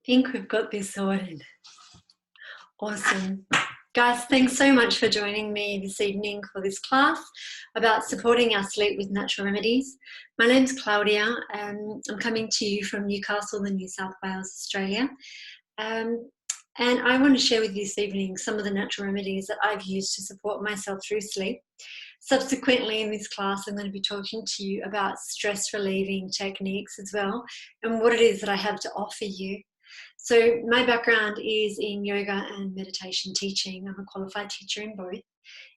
Think we've got this sorted. Awesome. Guys, thanks so much for joining me this evening for this class about supporting our sleep with natural remedies. My name's Claudia and I'm coming to you from Newcastle, the New South Wales, Australia. And I want to share with you this evening some of the natural remedies that I've used to support myself through sleep. Subsequently, in this class, I'm going to be talking to you about stress relieving techniques as well and what it is that I have to offer you. So my background is in yoga and meditation teaching. I'm a qualified teacher in both.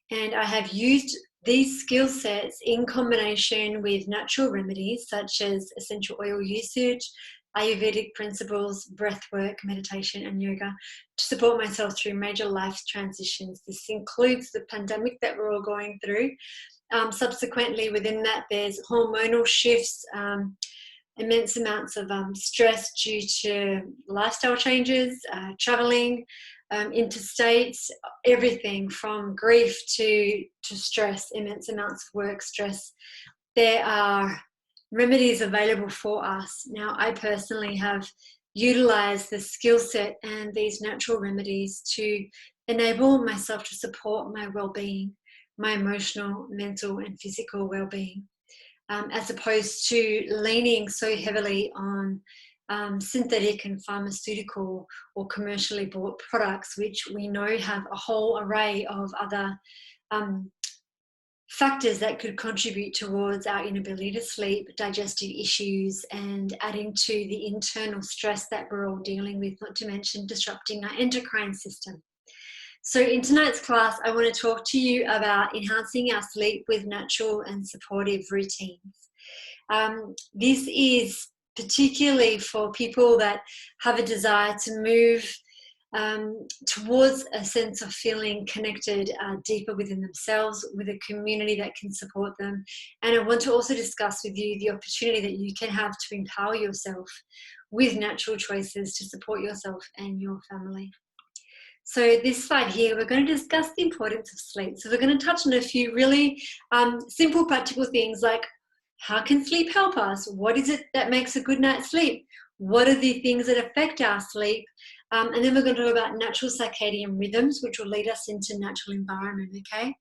And I have used these skill sets in combination with natural remedies such as essential oil usage, Ayurvedic principles, breath work, meditation and yoga to support myself through major life transitions. This includes the pandemic that we're all going through. Subsequently, within that, there's hormonal shifts, immense amounts of stress due to lifestyle changes, traveling, interstates, everything from grief to stress, immense amounts of work stress. There are remedies available for us. Now, I personally have utilized the skill set and these natural remedies to enable myself to support my well-being, my emotional, mental and physical well-being. As opposed to leaning so heavily on synthetic and pharmaceutical or commercially bought products, which we know have a whole array of other factors that could contribute towards our inability to sleep, digestive issues, and adding to the internal stress that we're all dealing with, not to mention disrupting our endocrine system. So in tonight's class, I want to talk to you about enhancing our sleep with natural and supportive routines. This is particularly for people that have a desire to move towards a sense of feeling connected deeper within themselves, with a community that can support them. And I want to also discuss with you the opportunity that you can have to empower yourself with natural choices to support yourself and your family. So this slide here, we're going to discuss the importance of sleep. So we're going to touch on a few really simple, practical things like how can sleep help us? What is it that makes a good night's sleep? What are the things that affect our sleep? And then we're going to talk about natural circadian rhythms, which will lead us into natural environment, okay?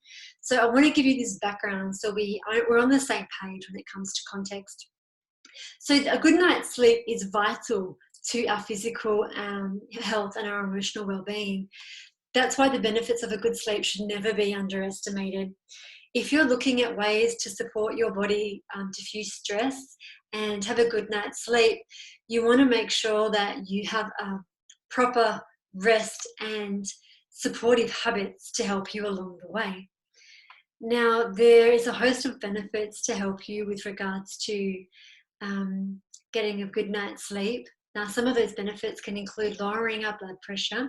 So I want to give you this background so we're on the same page when it comes to context. So a good night's sleep is vital to our physical health and our emotional well-being. That's why the benefits of a good sleep should never be underestimated. If you're looking at ways to support your body diffuse stress and have a good night's sleep, you want to make sure that you have a proper rest and supportive habits to help you along the way. Now, there is a host of benefits to help you with regards to getting a good night's sleep. Now, some of those benefits can include lowering our blood pressure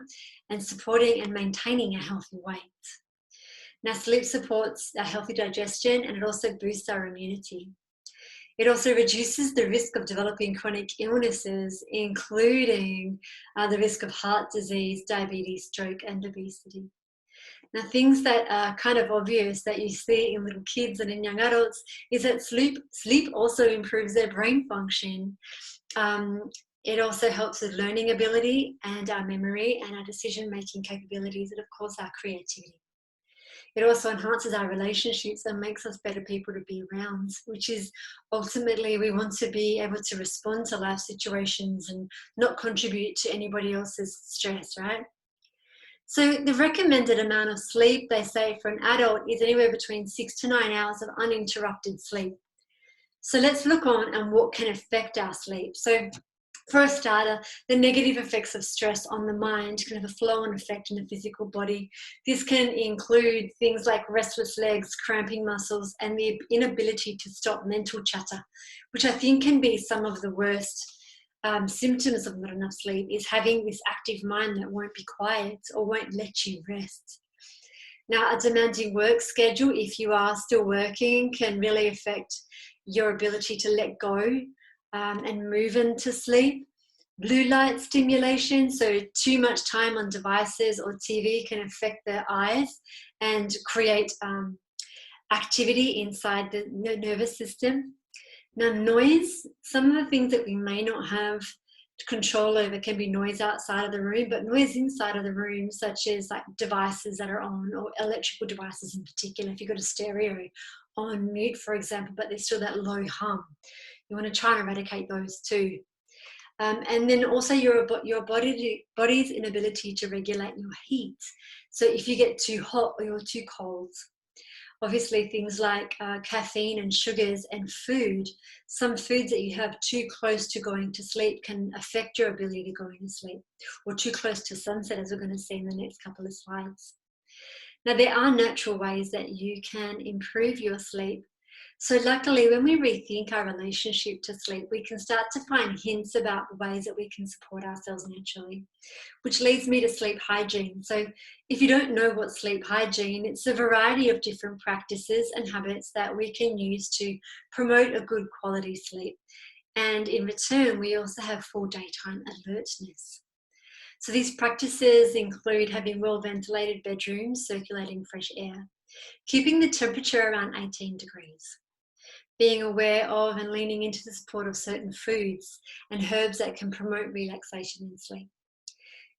and supporting and maintaining a healthy weight. Now, sleep supports our healthy digestion and it also boosts our immunity. It also reduces the risk of developing chronic illnesses, including the risk of heart disease, diabetes, stroke, and obesity. Now, things that are kind of obvious that you see in little kids and in young adults is that sleep also improves their brain function. It also helps with learning ability and our memory and our decision-making capabilities and, of course, our creativity. It also enhances our relationships and makes us better people to be around, which is ultimately we want to be able to respond to life situations and not contribute to anybody else's stress, right? So the recommended amount of sleep, they say, for an adult is anywhere between 6 to 9 hours of uninterrupted sleep. So let's look on and what can affect our sleep. So for a starter, the negative effects of stress on the mind can have a flow-on effect in the physical body. This can include things like restless legs, cramping muscles, and the inability to stop mental chatter, which I think can be some of the worst symptoms of not enough sleep, is having this active mind that won't be quiet or won't let you rest. Now, a demanding work schedule, if you are still working, can really affect your ability to let go and move into sleep. Blue light stimulation, so too much time on devices or TV can affect the eyes and create activity inside the nervous system. Now, noise, some of the things that we may not have control over can be noise outside of the room, but noise inside of the room, such as like devices that are on, or electrical devices in particular. If you've got a stereo on mute, for example, but there's still that low hum, you want to try and eradicate those too. And then also your body's inability to regulate your heat. So if you get too hot or you're too cold, obviously things like caffeine and sugars and food, some foods that you have too close to going to sleep can affect your ability to go to sleep, or too close to sunset, as we're going to see in the next couple of slides. Now, there are natural ways that you can improve your sleep. So luckily, when we rethink our relationship to sleep, we can start to find hints about ways that we can support ourselves naturally, which leads me to sleep hygiene. So if you don't know what sleep hygiene, it's a variety of different practices and habits that we can use to promote a good quality sleep. And in return, we also have full daytime alertness. So these practices include having well-ventilated bedrooms, circulating fresh air, keeping the temperature around 18 degrees, being aware of and leaning into the support of certain foods and herbs that can promote relaxation and sleep,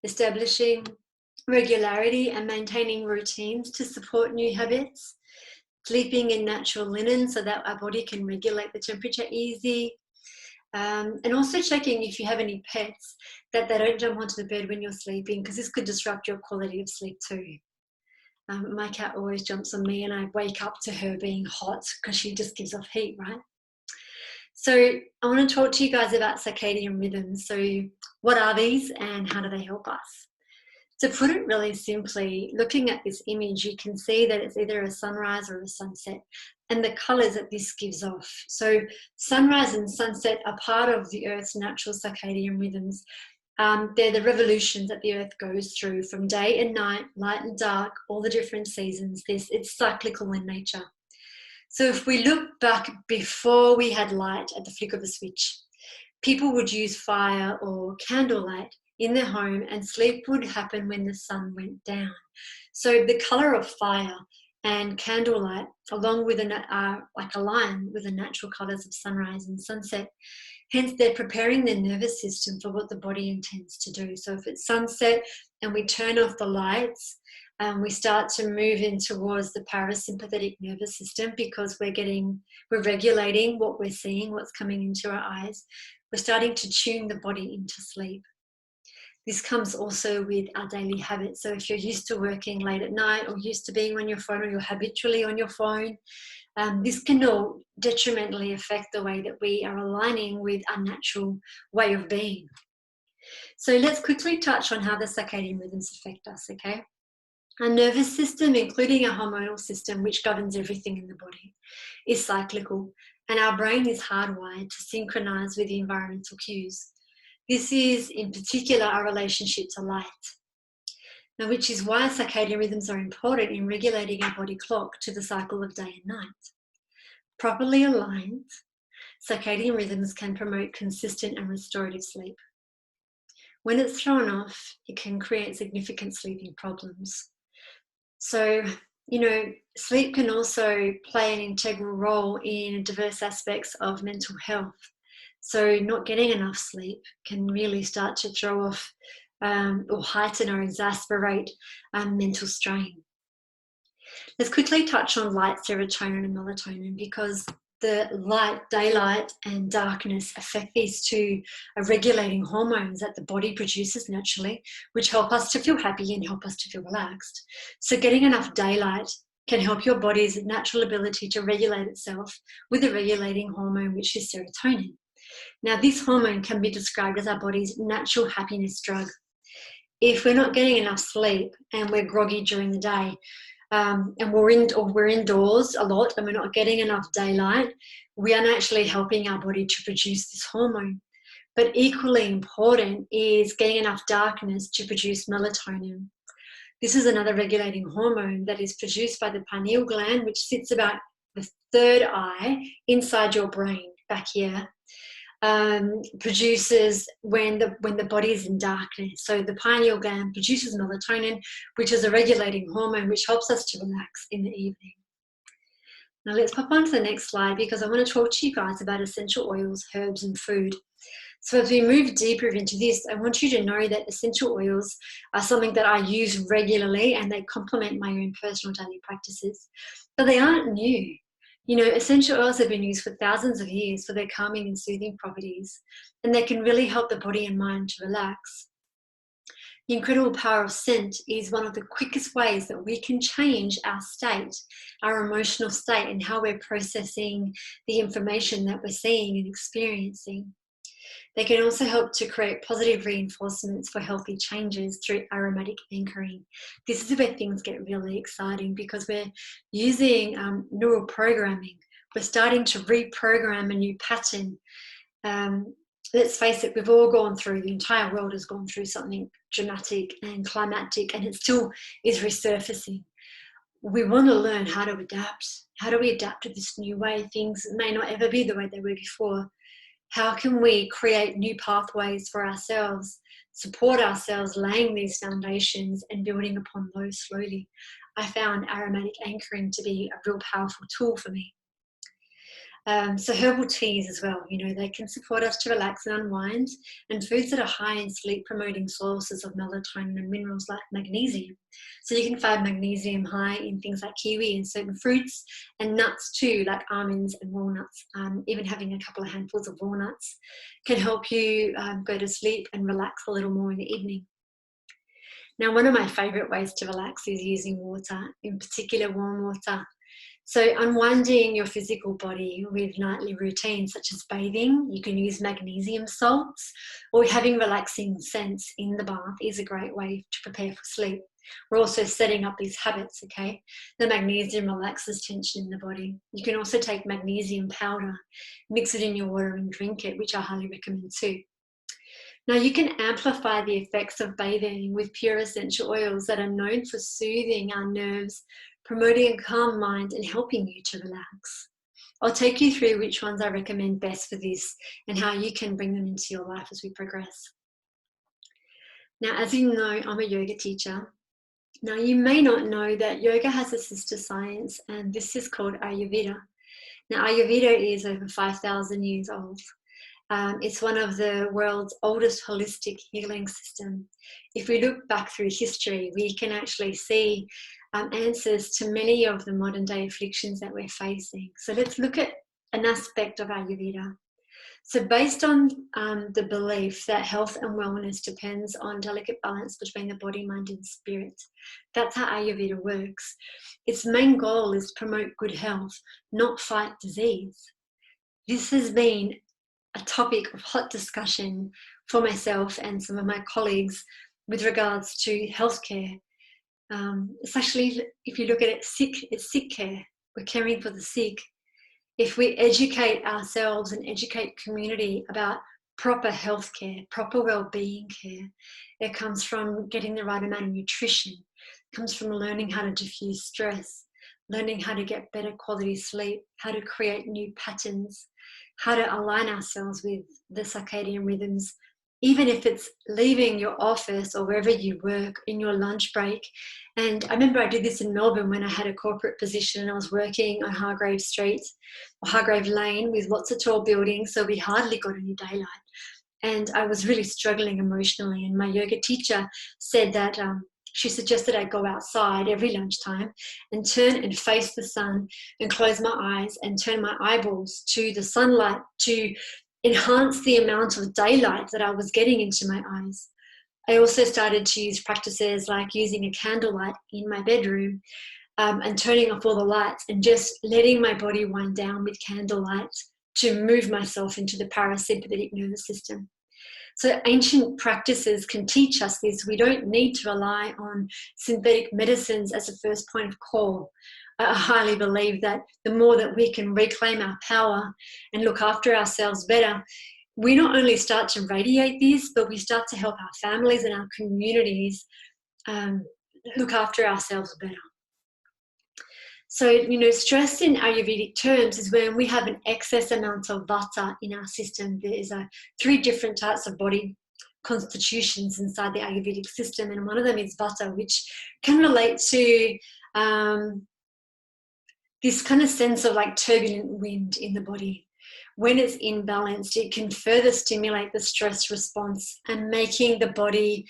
establishing regularity and maintaining routines to support new habits, sleeping in natural linen so that our body can regulate the temperature easy, and also checking if you have any pets that they don't jump onto the bed when you're sleeping, because this could disrupt your quality of sleep too. My cat always jumps on me and I wake up to her being hot because she just gives off heat, right? So I want to talk to you guys about circadian rhythms. So what are these and how do they help us? To put it really simply, looking at this image, you can see that it's either a sunrise or a sunset, and the colours that this gives off. So sunrise and sunset are part of the Earth's natural circadian rhythms. They're the revolutions that the Earth goes through from day and night, light and dark, all the different seasons. It's cyclical in nature. So if we look back before we had light at the flick of a switch, people would use fire or candlelight in their home, and sleep would happen when the sun went down. So the colour of fire and candlelight, along with like align with the natural colours of sunrise and sunset. Hence, they're preparing their nervous system for what the body intends to do. So if it's sunset and we turn off the lights, we start to move in towards the parasympathetic nervous system, because we're regulating what we're seeing, what's coming into our eyes. We're starting to tune the body into sleep. This comes also with our daily habits. So if you're used to working late at night, or used to being on your phone, or you're habitually on your phone, this can all detrimentally affect the way that we are aligning with our natural way of being. So let's quickly touch on how the circadian rhythms affect us, okay? Our nervous system, including our hormonal system, which governs everything in the body, is cyclical, and our brain is hardwired to synchronize with the environmental cues. This is, in particular, our relationship to light. Now, which is why circadian rhythms are important in regulating our body clock to the cycle of day and night. Properly aligned, circadian rhythms can promote consistent and restorative sleep. When it's thrown off, it can create significant sleeping problems. So, sleep can also play an integral role in diverse aspects of mental health. So not getting enough sleep can really start to throw off or heighten or exacerbate mental strain. Let's quickly touch on light, serotonin and melatonin, because the light, daylight and darkness affect these two regulating hormones that the body produces naturally, which help us to feel happy and help us to feel relaxed. So getting enough daylight can help your body's natural ability to regulate itself with a regulating hormone, which is serotonin. Now, this hormone can be described as our body's natural happiness drug. If we're not getting enough sleep and we're groggy during the day, and we're indoors a lot and we're not getting enough daylight, we aren't actually helping our body to produce this hormone. But equally important is getting enough darkness to produce melatonin. This is another regulating hormone that is produced by the pineal gland, which sits about the third eye inside your brain, back here. Produces when the body is in darkness. So the pineal gland produces melatonin, which is a regulating hormone which helps us to relax in the evening. Now let's pop on to the next slide, because I want to talk to you guys about essential oils, herbs and food. So as we move deeper into this, I want you to know that essential oils are something that I use regularly, and they complement my own personal daily practices. But they aren't new. You know, essential oils have been used for thousands of years for their calming and soothing properties, and they can really help the body and mind to relax. The incredible power of scent is one of the quickest ways that we can change our state, our emotional state, and how we're processing the information that we're seeing and experiencing. They can also help to create positive reinforcements for healthy changes through aromatic anchoring. This is where things get really exciting, because we're using neural programming. We're starting to reprogram a new pattern. Let's face it, we've all gone through, the entire world has gone through something dramatic and climatic, and it still is resurfacing. We want to learn how to adapt. How do we adapt to this new way? Things may not ever be the way they were before. How can we create new pathways for ourselves, support ourselves, laying these foundations and building upon those slowly? I found aromatic anchoring to be a real powerful tool for me. So herbal teas as well, you know, they can support us to relax and unwind, and foods that are high in sleep promoting sources of melatonin and minerals like magnesium. So you can find magnesium high in things like kiwi and certain fruits, and nuts too, like almonds and walnuts. Even having a couple of handfuls of walnuts can help you go to sleep and relax a little more in the evening. Now, one of my favorite ways to relax is using water, in particular warm water. So unwinding your physical body with nightly routines such as bathing, you can use magnesium salts, or having relaxing scents in the bath is a great way to prepare for sleep. We're also setting up these habits, okay? The magnesium relaxes tension in the body. You can also take magnesium powder, mix it in your water and drink it, which I highly recommend too. Now, you can amplify the effects of bathing with pure essential oils that are known for soothing our nerves, promoting a calm mind, and helping you to relax. I'll take you through which ones I recommend best for this and how you can bring them into your life as we progress. Now, as you know, I'm a yoga teacher. Now, you may not know that yoga has a sister science, and this is called Ayurveda. Now, Ayurveda is over 5,000 years old. It's one of the world's oldest holistic healing system. If we look back through history, we can actually see answers to many of the modern day afflictions that we're facing. So let's look at an aspect of Ayurveda. So based on the belief that health and wellness depends on delicate balance between the body, mind and spirit, that's how Ayurveda works. Its main goal is to promote good health, not fight disease. This has been a topic of hot discussion for myself and some of my colleagues with regards to healthcare. Especially if you look at it, it's sick care. We're caring for the sick. If we educate ourselves and educate community about proper healthcare, proper well-being care, it comes from getting the right amount of nutrition. It comes from learning how to diffuse stress, learning how to get better quality sleep, how to create new patterns, how to align ourselves with the circadian rhythms, even if it's leaving your office or wherever you work in your lunch break. And I remember I did this in Melbourne when I had a corporate position and I was working on Hargrave Street or Hargrave Lane with lots of tall buildings, so we hardly got any daylight. And I was really struggling emotionally, and my yoga teacher said that she suggested I go outside every lunchtime and turn and face the sun and close my eyes and turn my eyeballs to the sunlight to enhance the amount of daylight that I was getting into my eyes. I also started to use practices like using a candlelight in my bedroom and turning off all the lights and just letting my body wind down with candlelight to move myself into the parasympathetic nervous system. So ancient practices can teach us this. We don't need to rely on synthetic medicines as a first point of call. I highly believe that the more that we can reclaim our power and look after ourselves better, we not only start to radiate this, but we start to help our families and our communities look after ourselves better. So, you know, stress in Ayurvedic terms is when we have an excess amount of vata in our system. There is 3 different types of body constitutions inside the Ayurvedic system, and one of them is vata, which can relate to this kind of sense of like turbulent wind in the body. when it's imbalanced, it can further stimulate the stress response and making the body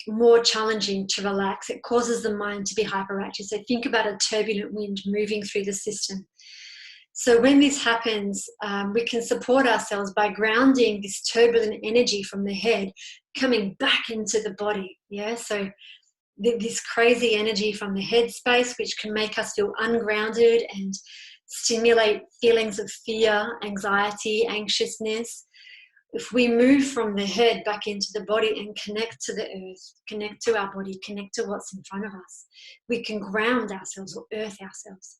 more challenging to relax. It causes the mind to be hyperactive. So think about a turbulent wind moving through the system. So when this happens, we can support ourselves by grounding this turbulent energy from the head coming back into the body. Yeah, so this crazy energy from the head space, which can make us feel ungrounded and stimulate feelings of fear, anxiety, anxiousness. If we move from the head back into the body and connect to the earth, connect to our body, connect to what's in front of us, we can ground ourselves or earth ourselves.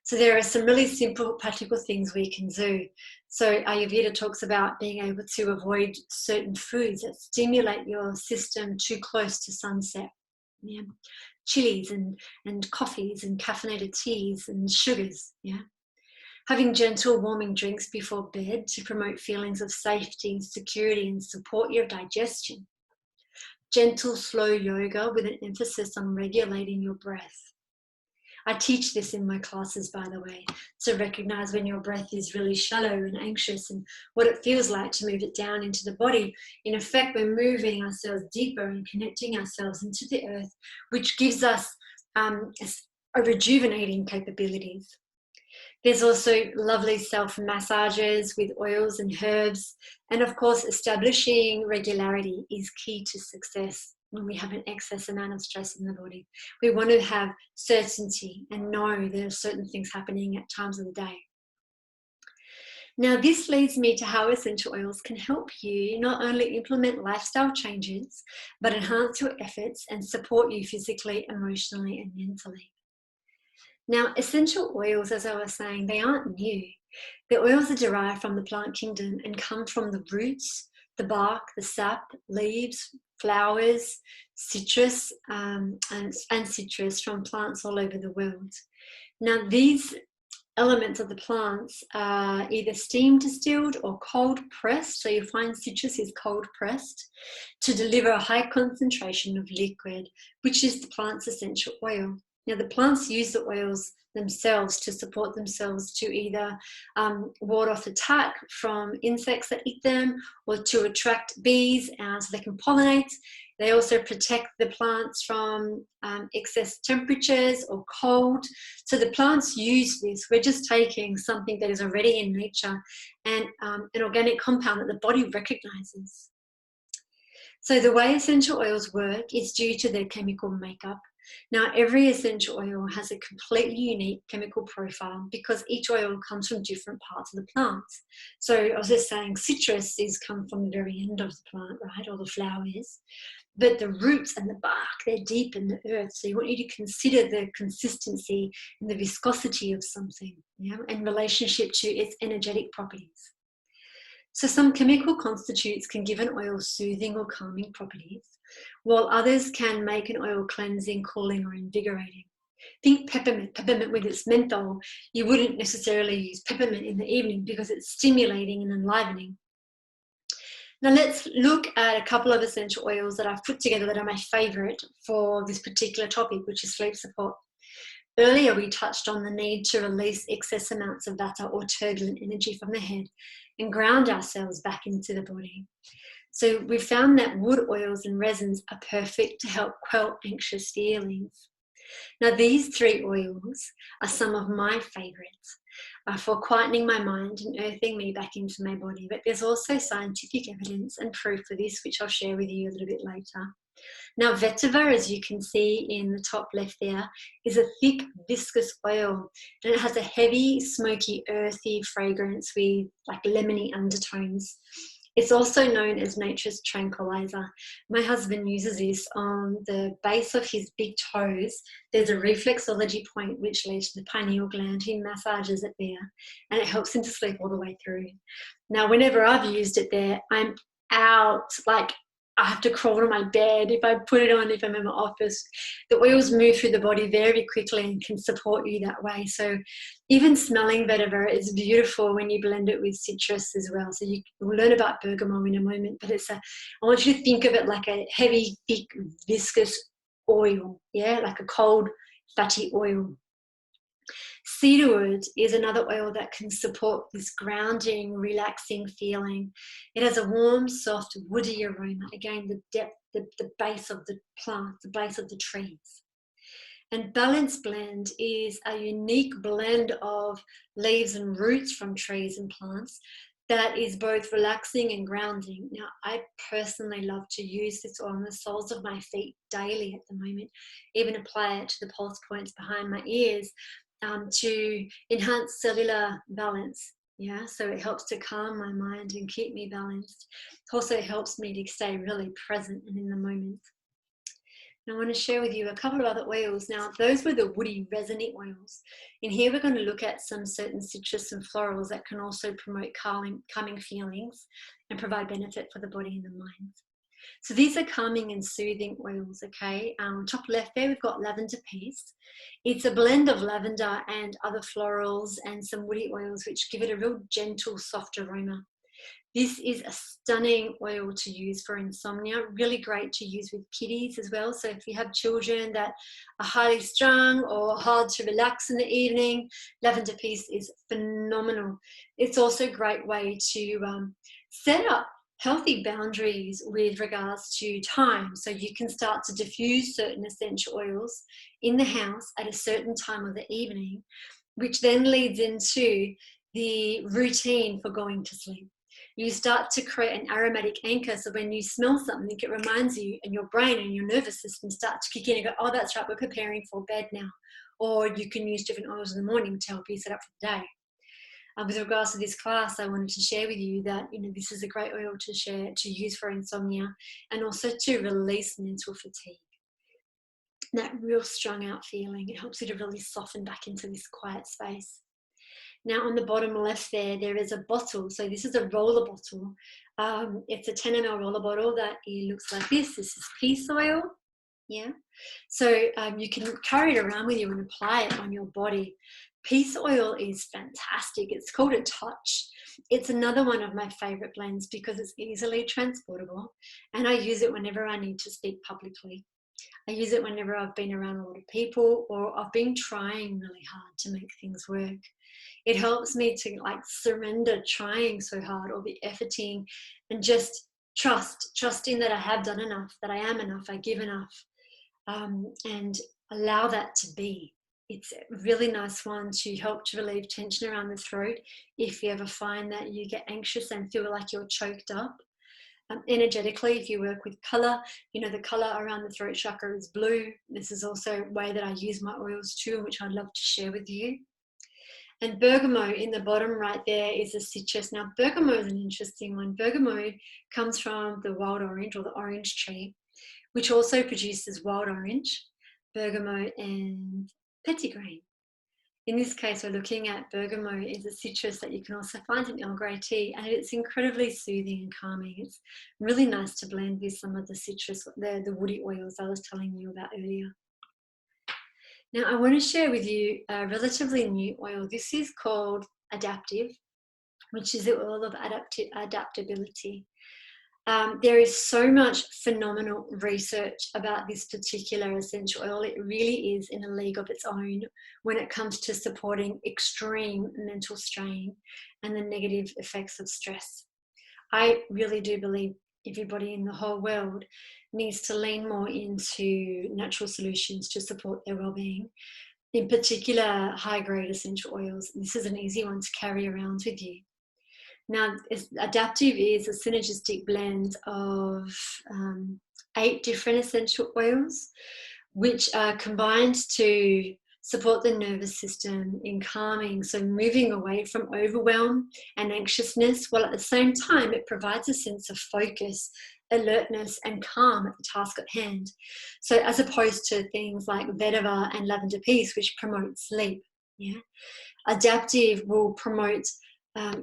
So there are some really simple, practical things we can do. So Ayurveda talks about being able to avoid certain foods that stimulate your system too close to sunset. Yeah, chilies and coffees and caffeinated teas and sugars. Yeah, having gentle warming drinks before bed to promote feelings of safety, security, and support your digestion. Gentle, slow yoga with an emphasis on regulating your breath. I teach this in my classes, by the way, to recognize when your breath is really shallow and anxious and what it feels like to move it down into the body. In effect, we're moving ourselves deeper and connecting ourselves into the earth, which gives us a rejuvenating capabilities. There's also lovely self-massages with oils and herbs. And of course, establishing regularity is key to success when we have an excess amount of stress in the body. We want to have certainty and know there are certain things happening at times of the day. Now, this leads me to how essential oils can help you not only implement lifestyle changes, but enhance your efforts and support you physically, emotionally, and mentally. Now, essential oils, as I was saying, they aren't new. The oils are derived from the plant kingdom and come from the roots, the bark, the sap, leaves, flowers, citrus, and citrus from plants all over the world. Now, these elements of the plants are either steam distilled or cold pressed. So you find citrus is cold pressed to deliver a high concentration of liquid, which is the plant's essential oil. Now, the plants use the oils themselves to support themselves to either ward off attack from insects that eat them or to attract bees so they can pollinate. They also protect the plants from excess temperatures or cold. So the plants use this. We're just taking something that is already in nature and an organic compound that the body recognizes. So the way essential oils work is due to their chemical makeup. Now, every essential oil has a completely unique chemical profile because each oil comes from different parts of the plant. So I was just saying citrus is come from the very end of the plant, right, or the flowers. But the roots and the bark, they're deep in the earth. So you want you to consider the consistency and the viscosity of something, yeah, in relationship to its energetic properties. So some chemical constitutes can give an oil soothing or calming properties, while others can make an oil cleansing, cooling, or invigorating. Think peppermint. Peppermint with its menthol, you wouldn't necessarily use peppermint in the evening because it's stimulating and enlivening. Now let's look at a couple of essential oils that I've put together that are my favorite for this particular topic, which is sleep support. Earlier, we touched on the need to release excess amounts of vata or turbulent energy from the head and ground ourselves back into the body. So we found that wood oils and resins are perfect to help quell anxious feelings. Now, these three oils are some of my favorites for quietening my mind and earthing me back into my body. But there's also scientific evidence and proof for this, which I'll share with you a little bit later. Now, vetiver, as you can see in the top left there, is a thick, viscous oil, and it has a heavy, smoky, earthy fragrance with like lemony undertones. It's also known as nature's tranquilizer. My husband uses this on the base of his big toes. There's a reflexology point which leads to the pineal gland. He massages it there, and it helps him to sleep all the way through. Now, whenever I've used it there, I'm out, like I have to crawl to my bed if I put it on, if I'm in my office. The oils move through the body very quickly and can support you that way. So even smelling vetiver is beautiful when you blend it with citrus as well. So we'll learn about bergamot in a moment, but I want you to think of it like a heavy, thick, viscous oil, yeah, like a cold, fatty oil. Cedarwood is another oil that can support this grounding, relaxing feeling. It has a warm, soft, woody aroma. Again, the depth, the base of the plant, the base of the trees. And Balance Blend is a unique blend of leaves and roots from trees and plants that is both relaxing and grounding. Now, I personally love to use this oil on the soles of my feet daily at the moment, even apply it to the pulse points behind my ears to enhance cellular balance. Yeah, so it helps to calm my mind and keep me balanced. It also helps me to stay really present and in the moment. Now I want to share with you a couple of other oils. Now, those were the woody resonant oils. In here, we're going to look at some certain citrus and florals that can also promote calming feelings and provide benefit for the body and the mind. So these are calming and soothing oils, okay? Top left there, we've got lavender peace. It's a blend of lavender and other florals and some woody oils, which give it a real gentle, soft aroma. This is a stunning oil to use for insomnia, really great to use with kiddies as well. So if you have children that are highly strung or hard to relax in the evening, lavender peace is phenomenal. It's also a great way to set up healthy boundaries with regards to time. So you can start to diffuse certain essential oils in the house at a certain time of the evening, which then leads into the routine for going to sleep. You start to create an aromatic anchor, so when you smell something, it reminds you, and your brain and your nervous system start to kick in and go, oh, that's right, we're preparing for bed now. Or you can use different oils in the morning to help you set up for the day. With regards to this class, I wanted to share with you that this is a great oil to use for insomnia and also to release mental fatigue. That real strung out feeling, it helps you to really soften back into this quiet space. Now on the bottom left there is a bottle. So this is a roller bottle. It's a 10 ml roller bottle that it looks like this. This is peace oil. Yeah. So you can carry it around with you and apply it on your body. Peace oil is fantastic. It's called a touch. It's another one of my favorite blends because it's easily transportable, and I use it whenever I need to speak publicly. I use it whenever I've been around a lot of people or I've been trying really hard to make things work. It helps me to surrender trying so hard or the efforting and just trusting that I have done enough, that I am enough, I give enough, and allow that to be. It's a really nice one to help to relieve tension around the throat if you ever find that you get anxious and feel like you're choked up. Energetically, if you work with color, the color around the throat chakra is blue. This is also a way that I use my oils too, which I'd love to share with you. And bergamot in the bottom right there is a citrus. Now, bergamot is an interesting one. Bergamot comes from the wild orange or the orange tree, which also produces wild orange, bergamot, and petitgrain. In this case, we're looking at bergamot is a citrus that you can also find in Earl Grey tea, and it's incredibly soothing and calming. It's really nice to blend with some of the citrus, the woody oils I was telling you about earlier. Now, I want to share with you a relatively new oil. This is called Adaptive, which is the oil of adaptability. There is so much phenomenal research about this particular essential oil. It really is in a league of its own when it comes to supporting extreme mental strain and the negative effects of stress. I really do believe everybody in the whole world needs to lean more into natural solutions to support their well-being, in particular high-grade essential oils. This is an easy one to carry around with you. Now, Adaptive is a synergistic blend of 8 different essential oils, which are combined to support the nervous system in calming, so moving away from overwhelm and anxiousness, while at the same time it provides a sense of focus, alertness, and calm at the task at hand. So as opposed to things like vetiver and lavender peace, which promote sleep. Yeah, Adaptive will promote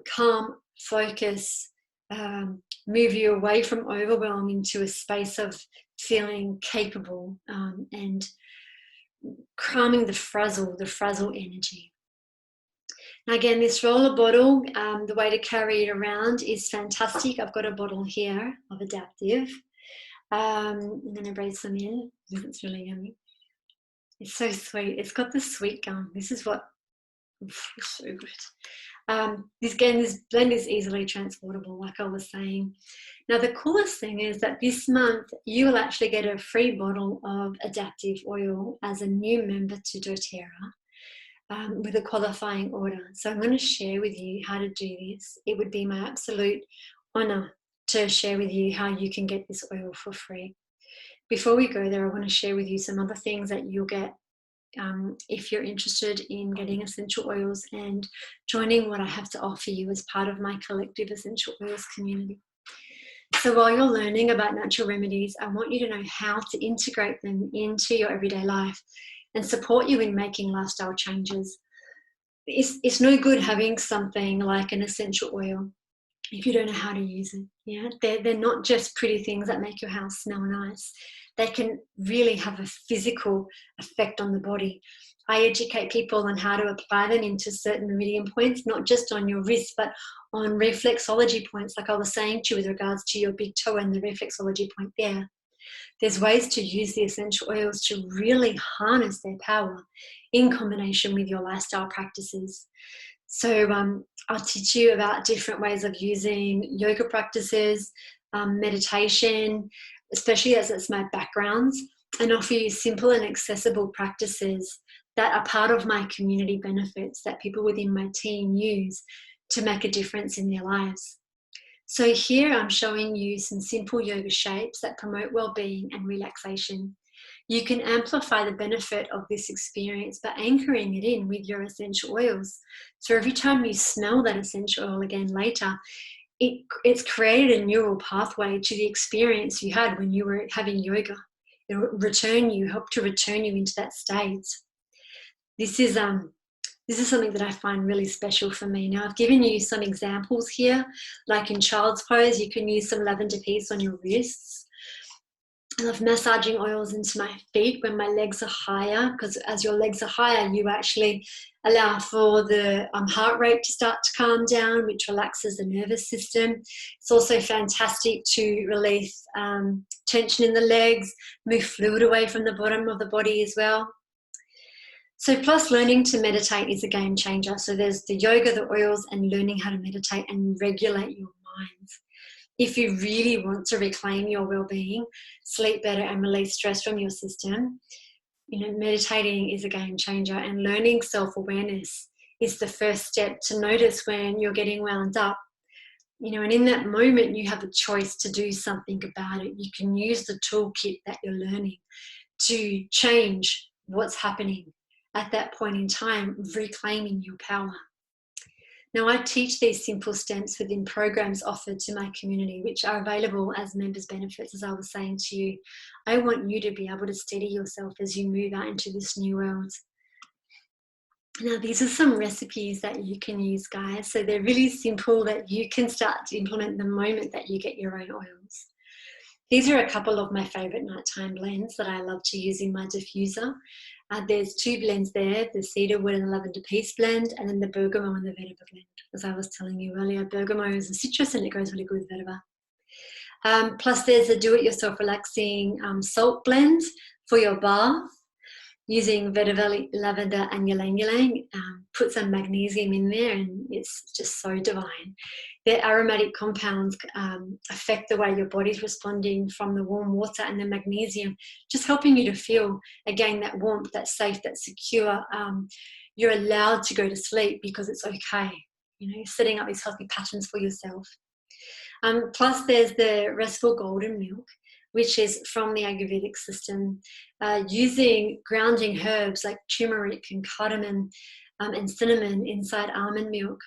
calm, focus, move you away from overwhelm into a space of feeling capable and calming the frazzle energy. Now again, this roller bottle, the way to carry it around is fantastic. I've got a bottle here of Adaptive. I'm going to breathe some in because it's really yummy. It's so sweet. It's got the sweet gum. This is what It's so good. This blend is easily transportable, like I was saying. Now, the coolest thing is that this month you will actually get a free bottle of adaptive oil as a new member to doTERRA, with a qualifying order. So I'm going to share with you how to do this. It would be my absolute honour to share with you how you can get this oil for free. Before we go there, I want to share with you some other things that you'll get if you're interested in getting essential oils and joining what I have to offer you as part of my collective essential oils community. So while you're learning about natural remedies, I want you to know how to integrate them into your everyday life and support you in making lifestyle changes. It's no good having something like an essential oil if you don't know how to use it. Yeah, they're not just pretty things that make your house smell nice. They can really have a physical effect on the body. I educate people on how to apply them into certain meridian points, not just on your wrist, but on reflexology points, like I was saying to you with regards to your big toe and the reflexology point there. There's ways to use the essential oils to really harness their power in combination with your lifestyle practices. So I'll teach you about different ways of using yoga practices, meditation, especially as it's my backgrounds, and offer you simple and accessible practices that are part of my community benefits that people within my team use to make a difference in their lives. So here I'm showing you some simple yoga shapes that promote well-being and relaxation. You can amplify the benefit of this experience by anchoring it in with your essential oils. So every time you smell that essential oil again later, it's created a neural pathway to the experience you had when you were having yoga. It'll help to return you into that state. This is something that I find really special for me. Now, I've given you some examples here, like in child's pose, you can use some lavender peace on your wrists. I love massaging oils into my feet when my legs are higher, because as your legs are higher, you actually allow for the heart rate to start to calm down, which relaxes the nervous system. It's also fantastic to release tension in the legs, move fluid away from the bottom of the body as well. So plus learning to meditate is a game changer. So there's the yoga, the oils, and learning how to meditate and regulate your minds. If you really want to reclaim your well-being, sleep better and release stress from your system, meditating is a game changer, and learning self-awareness is the first step to notice when you're getting wound up. And in that moment, you have a choice to do something about it. You can use the toolkit that you're learning to change what's happening at that point in time, reclaiming your power. Now, I teach these simple steps within programs offered to my community, which are available as members' benefits, as I was saying to you. I want you to be able to steady yourself as you move out into this new world. Now, these are some recipes that you can use, guys. So they're really simple that you can start to implement the moment that you get your own oils. These are a couple of my favourite nighttime blends that I love to use in my diffuser. There's two blends there, the cedar wood and the lavender peace blend, and then the bergamot and the vetiver blend. As I was telling you earlier, bergamot is a citrus and it goes really good with vetiver. Plus there's a do-it-yourself relaxing salt blend for your bath, using vetiver, lavender and ylang-ylang. Put some magnesium in there and it's just so divine. Their aromatic compounds affect the way your body's responding from the warm water and the magnesium, just helping you to feel, again, that warmth, that safe, that secure. You're allowed to go to sleep because it's okay. Setting up these healthy patterns for yourself. Plus there's the restful golden milk, which is from the Ayurvedic system, using grounding herbs like turmeric and cardamom and cinnamon inside almond milk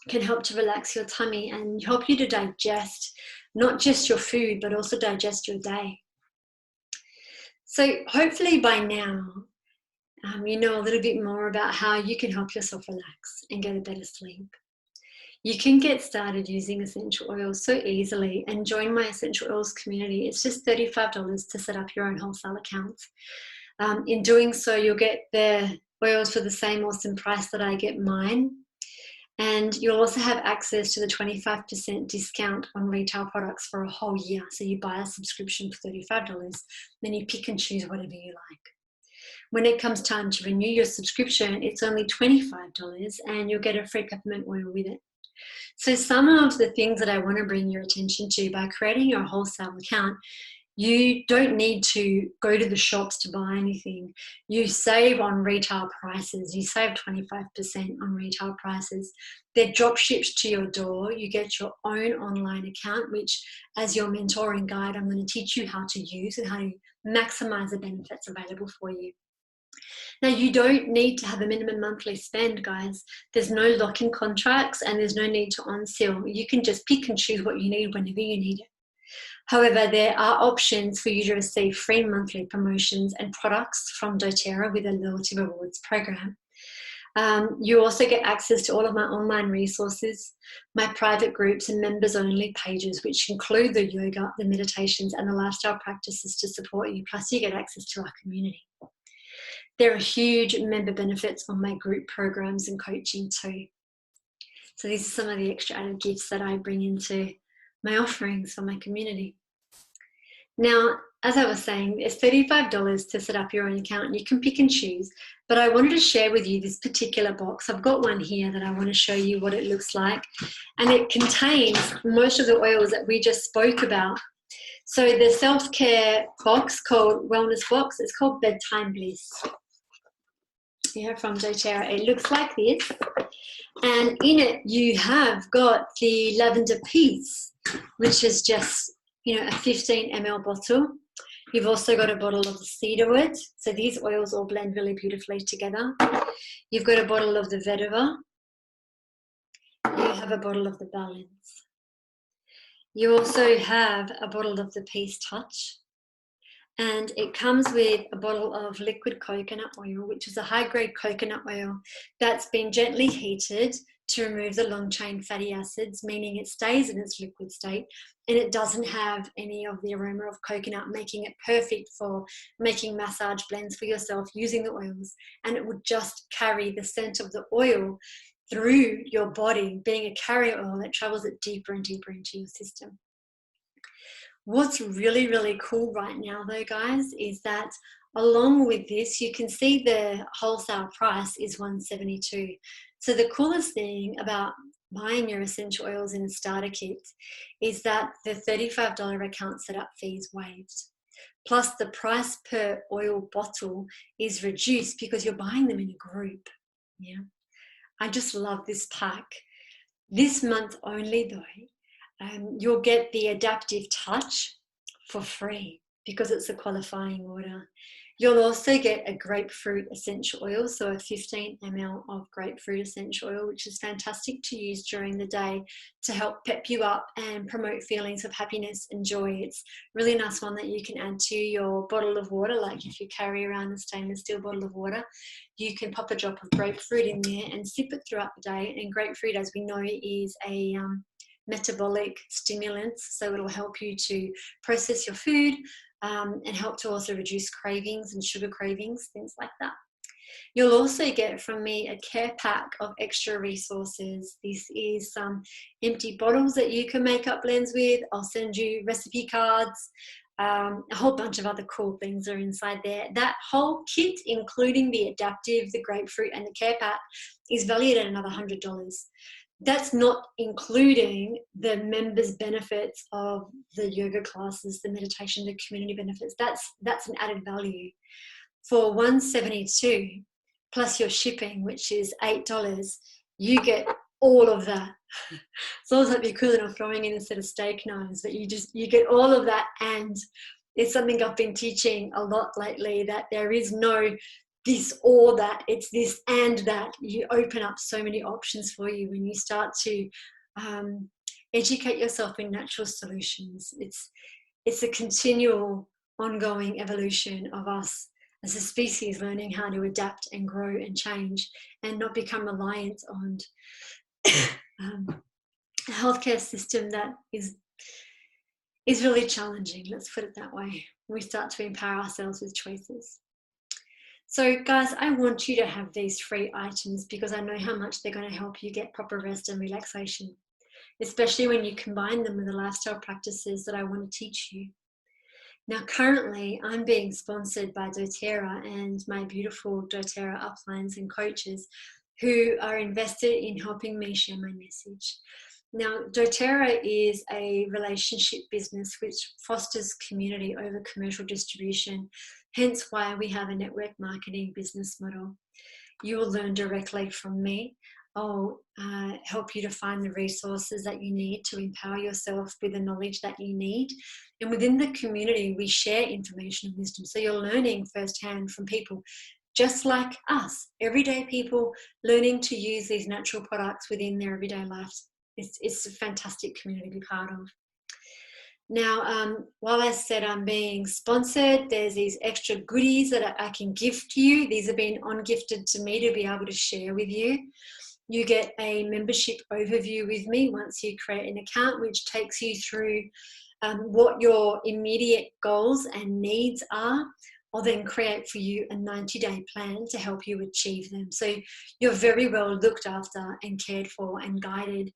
can help to relax your tummy and help you to digest not just your food, but also digest your day. So hopefully by now, you know a little bit more about how you can help yourself relax and get a better sleep. You can get started using essential oils so easily and join my essential oils community. It's just $35 to set up your own wholesale account. In doing so, you'll get the oils for the same awesome price that I get mine. And you'll also have access to the 25% discount on retail products for a whole year. So you buy a subscription for $35, then you pick and choose whatever you like. When it comes time to renew your subscription, it's only $25 and you'll get a free peppermint oil with it. So some of the things that I want to bring your attention to by creating your wholesale account, you don't need to go to the shops to buy anything. You save on retail prices. You save 25% on retail prices. They're drop shipped to your door. You get your own online account, which as your mentor and guide, I'm going to teach you how to use and how to maximize the benefits available for you. Now, you don't need to have a minimum monthly spend, guys. There's no lock-in contracts and there's no need to on-sale. You can just pick and choose what you need whenever you need it. However, there are options for you to receive free monthly promotions and products from doTERRA with a loyalty rewards program. You also get access to all of my online resources, my private groups and members only pages, which include the yoga, the meditations and the lifestyle practices to support you. Plus you get access to our community. There are huge member benefits on my group programs and coaching too. So these are some of the extra added gifts that I bring into my offerings for my community. Now, as I was saying, it's $35 to set up your own account. You can pick and choose, but I wanted to share with you this particular box. I've got one here that I want to show you what it looks like, and it contains most of the oils that we just spoke about. So the self-care box called Wellness Box, it's called Bedtime Bliss. Yeah, from doTERRA. It looks like this, and in it you have got the lavender peace, which is just, you know, a 15 ml bottle. You've also got a bottle of the cedarwood, so these oils all blend really beautifully together. You've got a bottle of the vetiver. You have a bottle of the balance. You also have a bottle of the peace touch. And it comes with a bottle of liquid coconut oil, which is a high-grade coconut oil that's been gently heated to remove the long-chain fatty acids, meaning it stays in its liquid state and it doesn't have any of the aroma of coconut, making it perfect for making massage blends for yourself using the oils. And it would just carry the scent of the oil through your body, being a carrier oil that travels it deeper and deeper into your system. What's really, really cool right now though, guys, is that along with this, you can see the wholesale price is $172. So the coolest thing about buying your essential oils in a starter kit is that the $35 account setup fee is waived. Plus the price per oil bottle is reduced because you're buying them in a group. Yeah, I just love this pack. This month only though, you'll get the adaptive touch for free because it's a qualifying order. You'll also get a grapefruit essential oil, so a 15 ml of grapefruit essential oil, which is fantastic to use during the day to help pep you up and promote feelings of happiness and joy. It's a really nice one that you can add to your bottle of water, like if you carry around a stainless steel bottle of water, you can pop a drop of grapefruit in there and sip it throughout the day. And grapefruit, as we know, is a metabolic stimulant, so it'll help you to process your food and help to also reduce cravings and sugar cravings, things like that. You'll also get from me a care pack of extra resources. This is some empty bottles that you can make up blends with. I'll send you recipe cards. A whole bunch of other cool things are inside there. That whole kit, including the adaptive, the grapefruit and the care pack, is valued at another $100. That's not including the members' benefits of the yoga classes, the meditation, the community benefits. That's an added value. For $172 plus your shipping, which is $8, you get all of that. It's almost like the equivalent of throwing in a set of steak knives, but you get all of that. And it's something I've been teaching a lot lately, that there is no this or that, it's this and that. You open up so many options for you when you start to educate yourself in natural solutions. It's a continual ongoing evolution of us as a species, learning how to adapt and grow and change and not become reliant on a healthcare system that is really challenging, let's put it that way. We start to empower ourselves with choices. So guys, I want you to have these free items because I know how much they're going to help you get proper rest and relaxation, especially when you combine them with the lifestyle practices that I want to teach you. Now, currently, I'm being sponsored by doTERRA and my beautiful doTERRA uplines and coaches who are invested in helping me share my message. Now, doTERRA is a relationship business which fosters community over commercial distribution, hence why we have a network marketing business model. You will learn directly from me. I'll help you to find the resources that you need to empower yourself with the knowledge that you need. And within the community, we share information and wisdom. So you're learning firsthand from people just like us, everyday people learning to use these natural products within their everyday lives. It's a fantastic community to be part of. Now, while I said I'm being sponsored, there's these extra goodies that I can give to you. These have been on-gifted to me to be able to share with you. You get a membership overview with me once you create an account, which takes you through what your immediate goals and needs are. I'll then create for you a 90-day plan to help you achieve them. So you're very well looked after and cared for and guided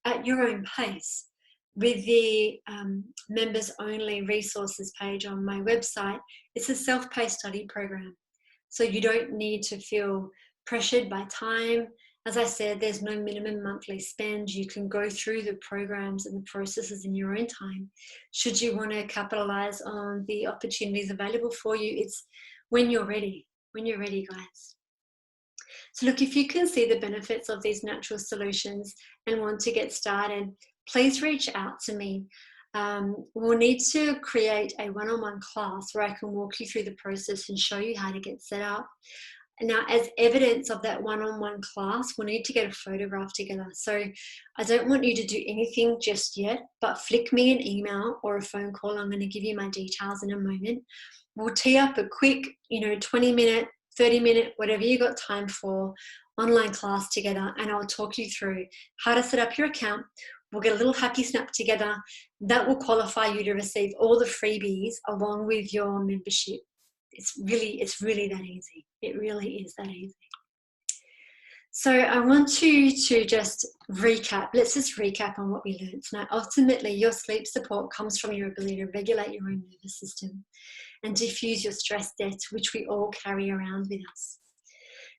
at your own pace. With the members only resources page on my website, it's a self-paced study program. So you don't need to feel pressured by time. As I said, there's no minimum monthly spend. You can go through the programs and the processes in your own time. Should you want to capitalize on the opportunities available for you, it's when you're ready, guys. So look, if you can see the benefits of these natural solutions and want to get started, please reach out to me. We'll need to create a one-on-one class where I can walk you through the process and show you how to get set up. Now, as evidence of that one-on-one class, we'll need to get a photograph together. So I don't want you to do anything just yet, but flick me an email or a phone call. I'm going to give you my details in a moment. We'll tee up a quick, 20-minute, 30-minute, whatever you got time for, online class together, and I'll talk you through how to set up your account. We'll get a little happy snap together that will qualify you to receive all the freebies along with your membership. It's really that easy. It really is that easy. So I want you to just recap. Let's just recap on what we learned. Now, ultimately, your sleep support comes from your ability to regulate your own nervous system and diffuse your stress debts, which we all carry around with us.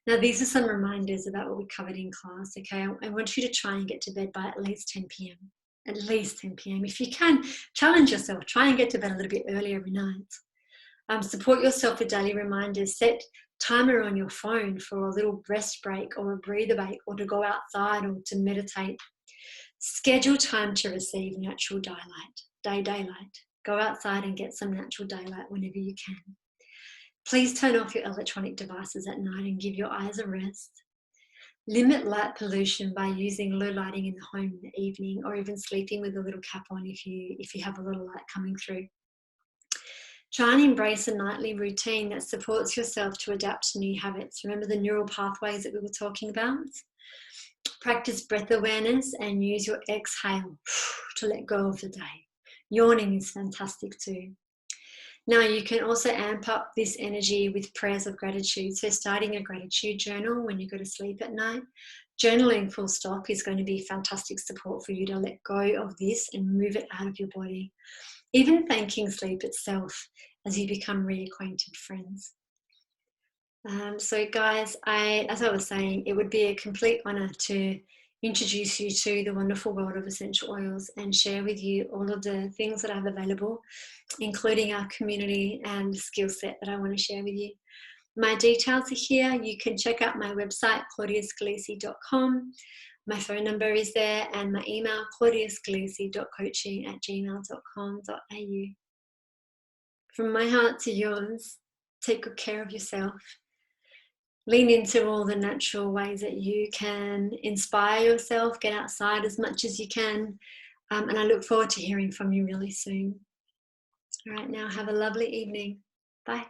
Now, these are some reminders about what we covered in class, okay? I want you to try and get to bed by at least 10 p.m. At least 10 p.m. If you can, challenge yourself. Try and get to bed a little bit earlier every night. Support yourself with daily reminders. Set timer on your phone for a little rest break or a breather break or to go outside or to meditate. Schedule time to receive natural daylight. Go outside and get some natural daylight whenever you can. Please turn off your electronic devices at night and give your eyes a rest. Limit light pollution by using low lighting in the home in the evening or even sleeping with a little cap on if you have a little light coming through. Try and embrace a nightly routine that supports yourself to adapt to new habits. Remember the neural pathways that we were talking about? Practice breath awareness and use your exhale to let go of the day. Yawning is fantastic too. Now you can also amp up this energy with prayers of gratitude. So starting a gratitude journal when you go to sleep at night. Journaling full stop is going to be fantastic support for you to let go of this and move it out of your body. Even thanking sleep itself as you become reacquainted friends. So guys, as I was saying, it would be a complete honour to introduce you to the wonderful world of essential oils and share with you all of the things that I have available, including our community and the skill set that I want to share with you. My details are here. You can check out my website, claudiascalisi.com. My phone number is there and my email, claudiascalisi.coaching@gmail.com.au. From my heart to yours, take good care of yourself. Lean into all the natural ways that you can inspire yourself, get outside as much as you can, and I look forward to hearing from you really soon. All right, now have a lovely evening. Bye.